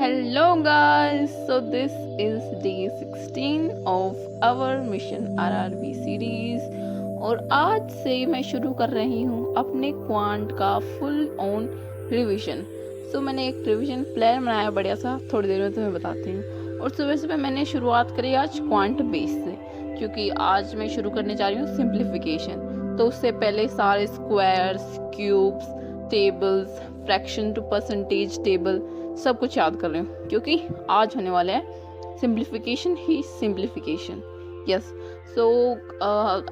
Hello guys, so this is day 16 of our mission RRB series और आज से मैं शुरू कर रही हूँ अपने क्वांट का फुल ऑन रिवीजन। सो मैंने एक रिवीजन प्लान बनाया बढ़िया सा, थोड़ी देर में तुम्हें बताती हूँ। और सुबह सुबह मैंने शुरुआत करी आज क्वांट बेस से, क्योंकि आज मैं शुरू करने जा रही हूँ सिंप्लीफिकेशन। तो उससे पहले सारे squares, cubes, tables, fraction to percentage table सब कुछ याद कर रही हूँ, क्योंकि आज होने वाला है सिंप्लीफिकेशन ही सिंप्लीफिकेशन। यस, सो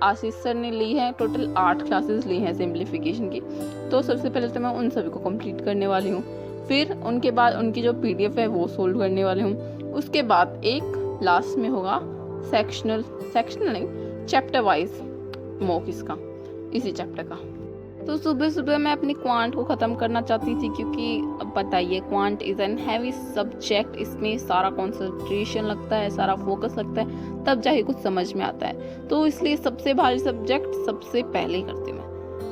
आशीष सर ने ली है टोटल 8 क्लासेस ली हैं सिंप्लीफिकेशन की। तो सबसे पहले तो मैं उन सभी को कंप्लीट करने वाली हूँ, फिर उनके बाद उनकी जो पीडीएफ है वो सोल्व करने वाली हूँ। उसके बाद एक लास्ट में होगा सेक्शनल नहीं, चैप्टर वाइज मॉक इसका, इसी चैप्टर का। तो सुबह सुबह मैं अपनी क्वांट को ख़त्म करना चाहती थी, क्योंकि अब बताइए quant is an heavy subject. इसमें सारा कंसंट्रेशन लगता है, सारा फोकस लगता है, तब जाके कुछ समझ में आता है। तो इसलिए सबसे भारी सब्जेक्ट सबसे पहले करती हूँ मैं।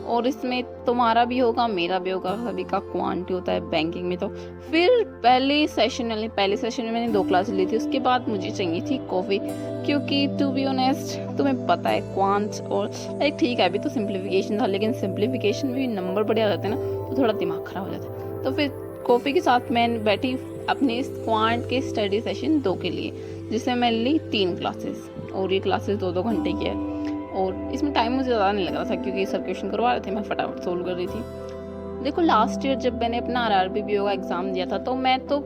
और इसमें तुम्हारा भी होगा, मेरा भी होगा, सभी का क्वांट होता है बैंकिंग में। तो फिर पहले सेशन में मैंने 2 क्लास ली थी। उसके बाद मुझे चाहिए थी कॉफ़ी, क्योंकि टू बी ऑनेस्ट तुम्हें पता है क्वांट और ठीक है, अभी तो सिंप्लीफिकेशन था, लेकिन सिंप्लीफिकेशन में भी नंबर बढ़िया आ जाते हैं ना, तो थोड़ा दिमाग खराब हो जाता है। तो फिर कॉफ़ी के साथ मैं बैठी अपने क्वांट के स्टडी सेशन 2 के लिए, जिसमें मैं ली 3 क्लासेस, और ये क्लासेस 2-2 घंटे की है। और इसमें टाइम मुझे ज़्यादा नहीं लग रहा था, क्योंकि सब क्वेश्चन करवा रहे थे, मैं फटाफट सोल्व कर रही थी। देखो लास्ट ईयर जब मैंने अपना आरआरबी बीओ का एग्ज़ाम दिया था, तो मैं तो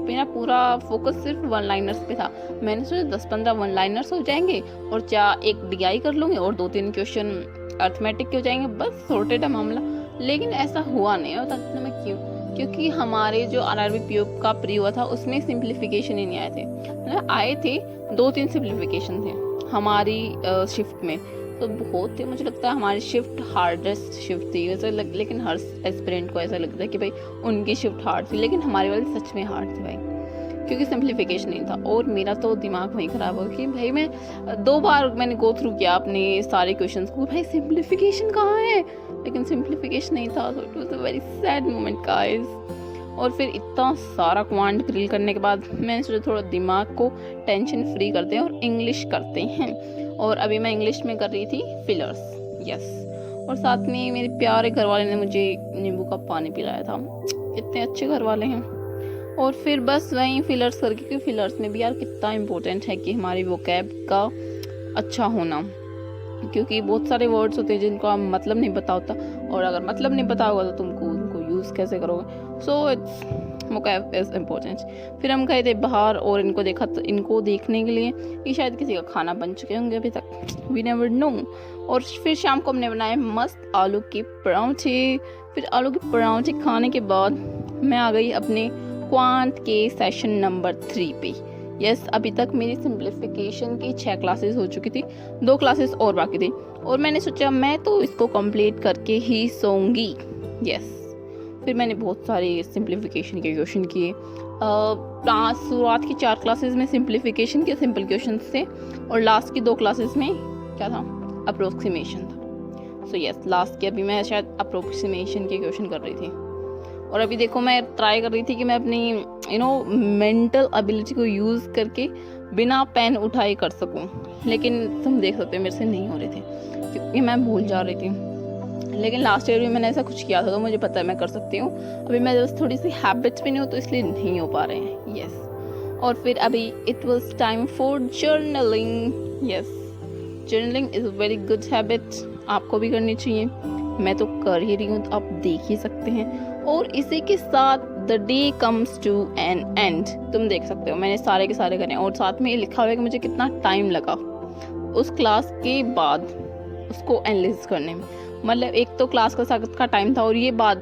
मेरा पूरा फोकस सिर्फ 1 लाइनर्स पे था। मैंने सोचा 10-15 1 लाइनर्स हो जाएंगे और एक डीआई कर लूँगी और 2-3 क्वेश्चन अर्थमेटिक के हो जाएंगे, बस सॉर्टेड है मामला। लेकिन ऐसा हुआ नहीं। और बताती मैं क्यों, क्योंकि हमारे जो आरआरबी पीओ का प्री हुआ था उसमें सिंप्लीफिकेशन ही नहीं आए थे। मतलब आए थे 2-3 सिंप्लीफिकेशन थे हमारी शिफ्ट में, तो बहुत ही मुझे लगता है हमारी शिफ्ट हार्डेस्ट शिफ्ट थी वैसे लेकिन हर एस्पिरेंट को ऐसा लगता है कि भाई उनकी शिफ्ट हार्ड थी, लेकिन हमारी वाली सच में हार्ड थी भाई, क्योंकि सिंप्लीफिकेशन नहीं था। और मेरा तो दिमाग वहीं ख़राब हो कि भाई मैं 2 बार मैंने गो थ्रू किया अपने सारे क्वेश्चंस को, भाई सिंप्लीफिकेशन कहाँ है, लेकिन सिंप्लीफिकेशन नहीं था। So it was a very sad moment guys. और फिर इतना सारा क्वांट ग्रिल करने के बाद मैंने सोचा थोड़ा दिमाग को टेंशन फ्री करते हैं और इंग्लिश करते हैं। और अभी मैं इंग्लिश में कर रही थी फिलर्स। यस, और साथ में मेरे प्यारे घर वाले ने मुझे नींबू का पानी पिलाया था, इतने अच्छे घर वाले हैं। और फिर बस वहीं फिलर्स करके, क्योंकि फिलर्स में भी यार कितना इम्पोर्टेंट है कि हमारी वोकैब का अच्छा होना, क्योंकि बहुत सारे वर्ड्स होते हैं जिनको आप मतलब नहीं पता होता, और अगर मतलब नहीं पता होगा तो तुमको उनको यूज़ कैसे करोगे। So it's vocab is important. फिर हम गए थे बाहर और इनको देखा, तो इनको देखने के लिए कि शायद किसी का खाना बन चुके होंगे अभी तक, वी नेवर नो। और फिर शाम को हमने बनाए मस्त आलू के परांठे। फिर आलू के परांठे खाने के बाद मैं आ गई अपने क्वांट के सेशन नंबर 3 पे। यस, अभी तक मेरी सिंप्लीफिकेशन की 6 क्लासेस हो चुकी थी, 2 क्लासेस और बाकी थी, और मैंने सोचा मैं तो इसको कंप्लीट करके ही सोऊंगी। यस, फिर मैंने बहुत सारे सिंप्लीफिकेशन के क्वेश्चन किए। शुरुआत की 4 क्लासेस में सिंप्लीफिकेशन के सिंपल क्वेश्चन थे, और लास्ट की 2 क्लासेस में क्या था, अप्रोक्सीमेशन था। सो यस, लास्ट की अभी मैं शायद अप्रोक्सीमेशन के क्वेश्चन कर रही थी। और अभी देखो मैं ट्राई कर रही थी कि मैं अपनी मेंटल एबिलिटी को यूज़ करके बिना पेन उठाए कर सकूं, लेकिन तुम देख सकते हो मेरे से नहीं हो रहे थे, क्योंकि मैं भूल जा रही थी। लेकिन लास्ट ईयर भी मैंने ऐसा कुछ किया था, तो मुझे पता है मैं कर सकती हूँ। अभी मैं बस थोड़ी सी हैबिट्स भी नहीं हो, तो इसलिए नहीं हो पा रहे हैं। यस, और फिर अभी it was time for journaling. Yes, journaling is a very good habit, आपको भी करनी चाहिए। मैं तो कर ही रही हूँ, तो आप देख ही सकते हैं। और इसी के साथ the day comes to an end, तुम देख सकते हो मैंने सारे के सारे करे, और साथ में ये लिखा हुआ है कि मुझे कितना टाइम लगा उस क्लास के बाद उसको एनालिसिस करने में। मतलब एक तो क्लास का टाइम था, और ये बाद